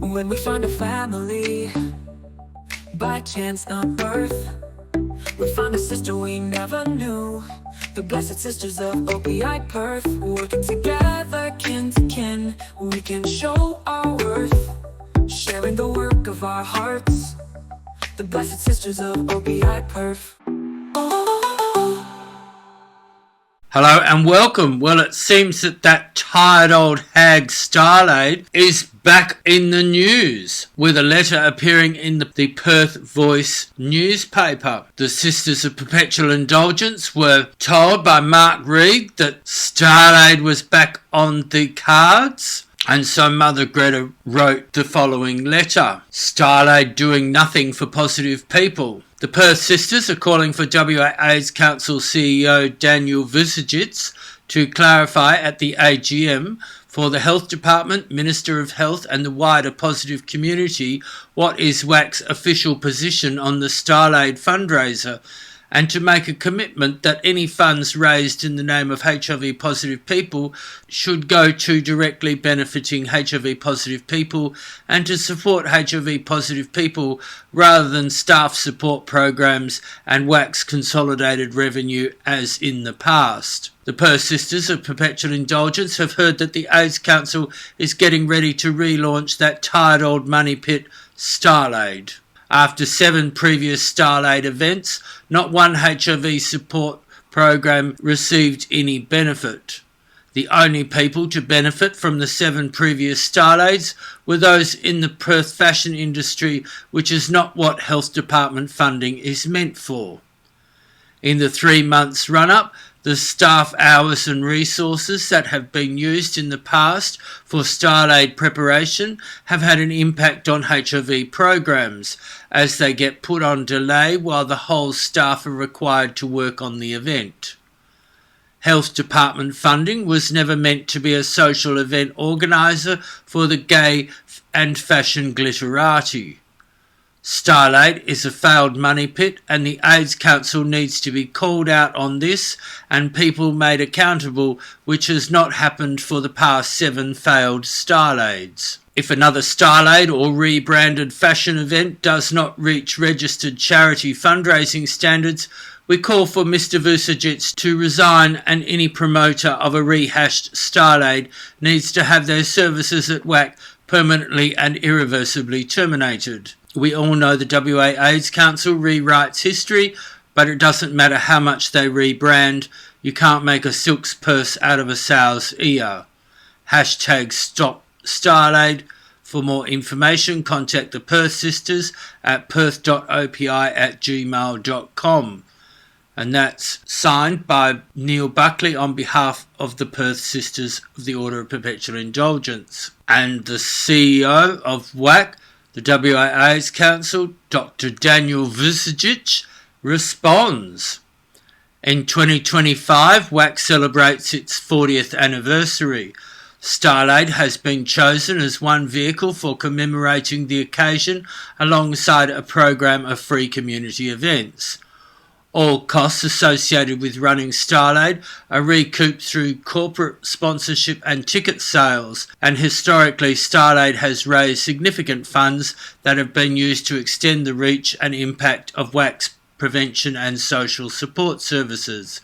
When we find a family, by chance on birth, we find a sister we never knew. The blessed sisters of OPI Perth, working together kin to kin, we can show our worth, sharing the work of our hearts. The blessed sisters of OPI Perth. Hello and welcome. Well, it seems that tired old hag StyleAID is back in the news with a letter appearing in the Perth Voice newspaper. The Sisters of Perpetual Indulgence were told by Mark Reed that StyleAID was back on the cards. And so Mother Greta wrote the following letter. StyleAID doing nothing for positive people. The Perth Sisters are calling for WAAC Council CEO Daniel Vucinic to clarify at the AGM for the Health Department, Minister of Health and the wider positive community what is WAAC's official position on the StyleAID fundraiser, and to make a commitment that any funds raised in the name of HIV positive people should go to directly benefiting HIV positive people and to support HIV positive people rather than staff support programs and WAAC's consolidated revenue as in the past. The Perth Sisters of Perpetual Indulgence have heard that the AIDS Council is getting ready to relaunch that tired old money pit, StyleAID. After 7 previous StyleAID events, not one HIV support program received any benefit. The only people to benefit from the 7 previous StyleAIDs were those in the Perth fashion industry, which is not what Health Department funding is meant for. In the 3 months run-up, the staff hours and resources that have been used in the past for StyleAID preparation have had an impact on HIV programs, as they get put on delay while the whole staff are required to work on the event. Health Department funding was never meant to be a social event organiser for the gay and fashion glitterati. StyleAID is a failed money pit, and the AIDS Council needs to be called out on this and people made accountable, which has not happened for the past 7 failed StyleAIDs. If another StyleAID or rebranded fashion event does not reach registered charity fundraising standards, we call for Mr. Vucinic to resign, and any promoter of a rehashed StyleAID needs to have their services at WAAC permanently and irreversibly terminated. We all know the WA AIDS Council rewrites history, but it doesn't matter how much they rebrand, you can't make a silk's purse out of a sow's ear. #Stop StyleAID. For more information, contact the Perth Sisters at perth.opi@gmail.com. And that's signed by Neil Buckley on behalf of the Perth Sisters of the Order of Perpetual Indulgence. And the CEO of WAAC, the WAAC Council, Dr. Daniel Vucinic, responds. In 2025, WAAC celebrates its 40th anniversary. StyleAID has been chosen as one vehicle for commemorating the occasion alongside a program of free community events. All costs associated with running StyleAID are recouped through corporate sponsorship and ticket sales, and historically StyleAID has raised significant funds that have been used to extend the reach and impact of WAAC's prevention and social support services.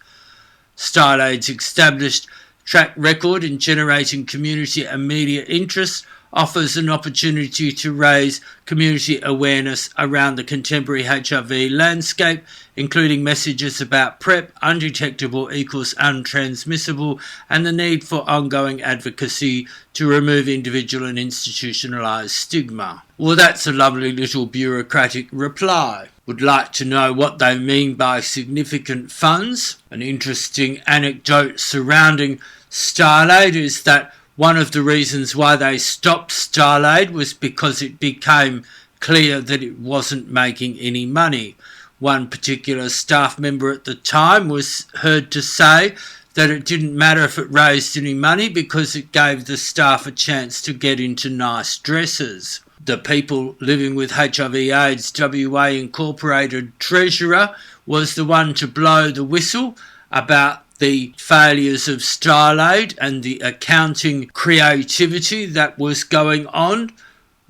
StyleAID's established track record in generating community and media interest offers an opportunity to raise community awareness around the contemporary HIV landscape, including messages about PrEP, undetectable equals untransmissible, and the need for ongoing advocacy to remove individual and institutionalised stigma. Well, that's a lovely little bureaucratic reply. Would like to know what they mean by significant funds. An interesting anecdote surrounding StyleAID is that one of the reasons why they stopped StyleAID was because it became clear that it wasn't making any money. One particular staff member at the time was heard to say that it didn't matter if it raised any money because it gave the staff a chance to get into nice dresses. The People Living with HIV/AIDS WA Incorporated treasurer was the one to blow the whistle about the failures of StyleAID and the accounting creativity that was going on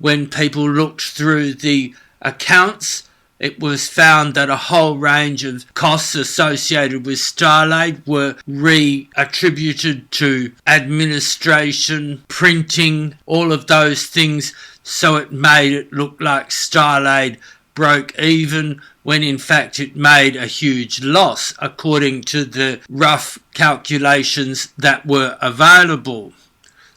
when people looked through the accounts, it was found that a whole range of costs associated with StyleAID were re-attributed to administration, printing, all of those things, so it made it look like StyleAID broke even when in fact it made a huge loss according to the rough calculations that were available,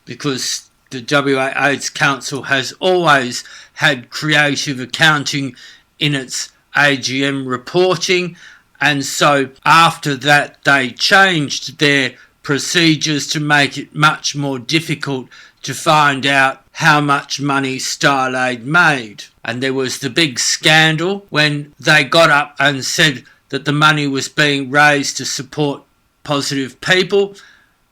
because the WAAC Council has always had creative accounting in its AGM reporting, and so after that they changed their procedures to make it much more difficult to find out how much money StyleAID made. And there was the big scandal when they got up and said that the money was being raised to support positive people,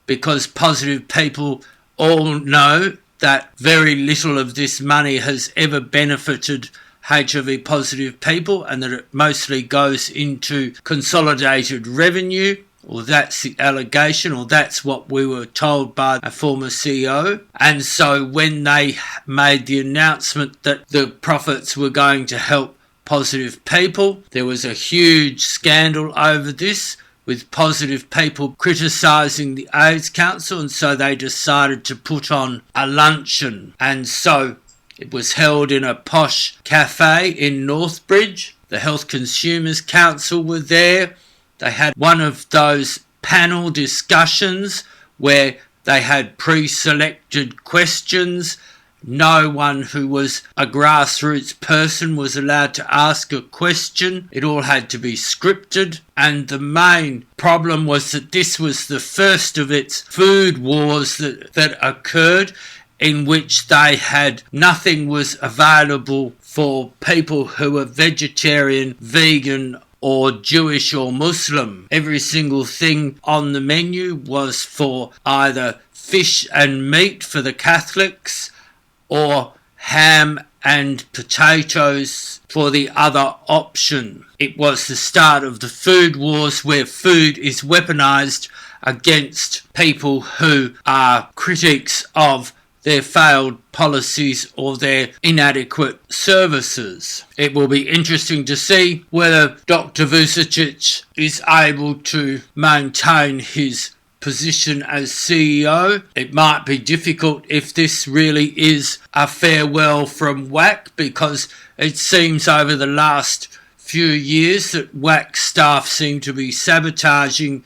because positive people all know that very little of this money has ever benefited HIV positive people, and that it mostly goes into consolidated revenue, or that's the allegation, or that's what we were told by a former CEO. And so when they made the announcement that the profits were going to help positive people, there was a huge scandal over this, with positive people criticising the AIDS Council, and so they decided to put on a luncheon. And so it was held in a posh cafe in Northbridge. The Health Consumers Council were there. They had one of those panel discussions where they had pre-selected questions. No one who was a grassroots person was allowed to ask a question. It all had to be scripted. And the main problem was that this was the first of its food wars that occurred, in which they had nothing was available for people who were vegetarian, vegan, or Jewish or Muslim. Every single thing on the menu was for either fish and meat for the Catholics, or ham and potatoes for the other option. It was the start of the food wars, where food is weaponised against people who are critics of their failed policies or their inadequate services. It will be interesting to see whether Dr. Vucicic is able to maintain his position as CEO. It might be difficult if this really is a farewell from WAAC, because it seems over the last few years that WAAC staff seem to be sabotaging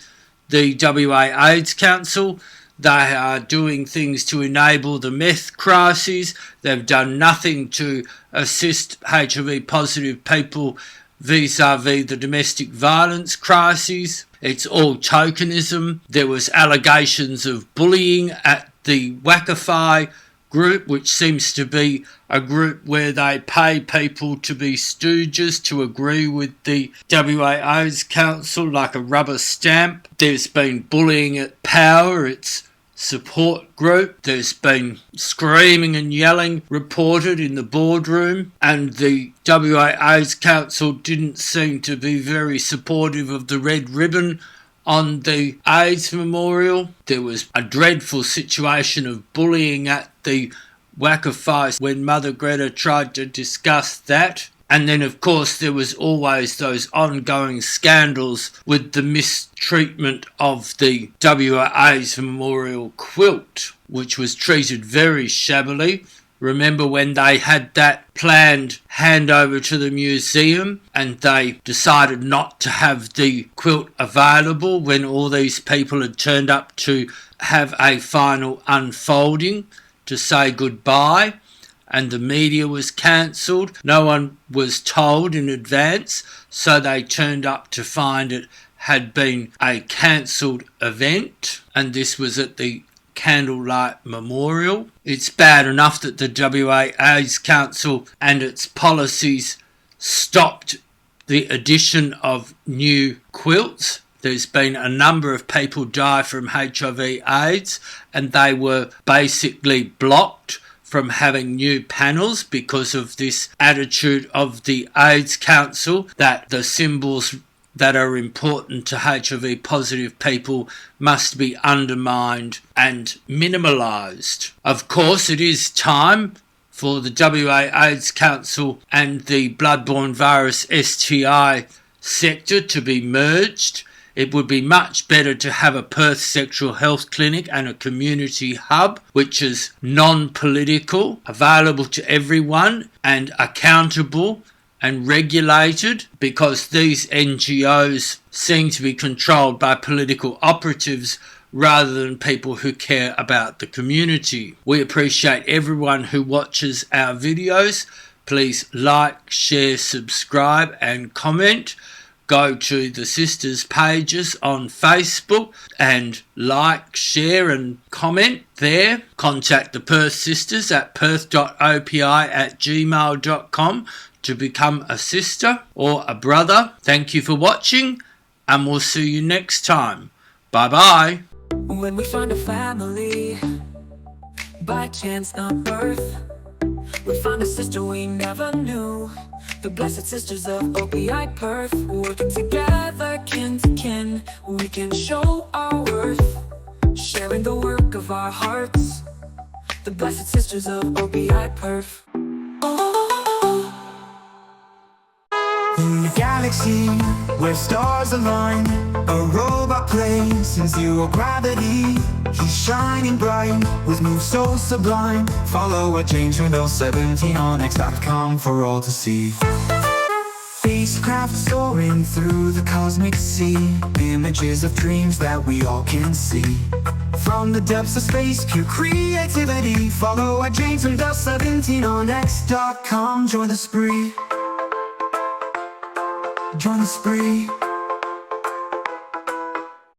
the WAAC Council. They are doing things to enable the meth crises. They've done nothing to assist HIV positive people vis-a-vis the domestic violence crises. It's all tokenism. There was allegations of bullying at the Wackify group, which seems to be a group where they pay people to be stooges to agree with the WAA's council, like a rubber stamp. There's been bullying at Power, its support group. There's been screaming and yelling reported in the boardroom, and the WAA's council didn't seem to be very supportive of the red ribbon on the AIDS memorial. There was a dreadful situation of bullying at the Wackify when Mother Greta tried to discuss that. And then, of course, there was always those ongoing scandals with the mistreatment of the WAA's memorial quilt, which was treated very shabbily. Remember when they had that planned handover to the museum and they decided not to have the quilt available when all these people had turned up to have a final unfolding to say goodbye? And the media was cancelled. No one was told in advance, so they turned up to find it had been a cancelled event, and this was at the Candlelight Memorial. It's bad enough that the WAA's council and its policies stopped the addition of new quilts. There's been a number of people die from HIV/AIDS, and they were basically blocked from having new panels because of this attitude of the AIDS Council that the symbols that are important to HIV positive people must be undermined and minimalised. Of course, it is time for the WA AIDS Council and the bloodborne virus STI sector to be merged. It would be much better to have a Perth sexual health clinic and a community hub which is non-political, available to everyone and accountable and regulated, because these NGOs seem to be controlled by political operatives rather than people who care about the community. We appreciate everyone who watches our videos. Please like, share, subscribe and comment. Go to the sisters pages on Facebook and like, share and comment there. Contact the Perth Sisters at perth.opi@gmail.com to become a sister or a brother. Thank you for watching and we'll see you next time. Bye bye. When we find a family, by chance not birth, we find a sister we never knew. The blessed sisters of OPI Perth, working together, kin to kin, we can show our worth, sharing the work of our hearts. The blessed sisters of OPI Perth. In the galaxy, where stars align, a robot plays in zero gravity. He's shining bright, with moves so sublime. Follow a James Window 17 on X.com for all to see. Spacecraft soaring through the cosmic sea, images of dreams that we all can see. From the depths of space, pure creativity. Follow a James Window 17 on X.com. Join the spree. Join the spree.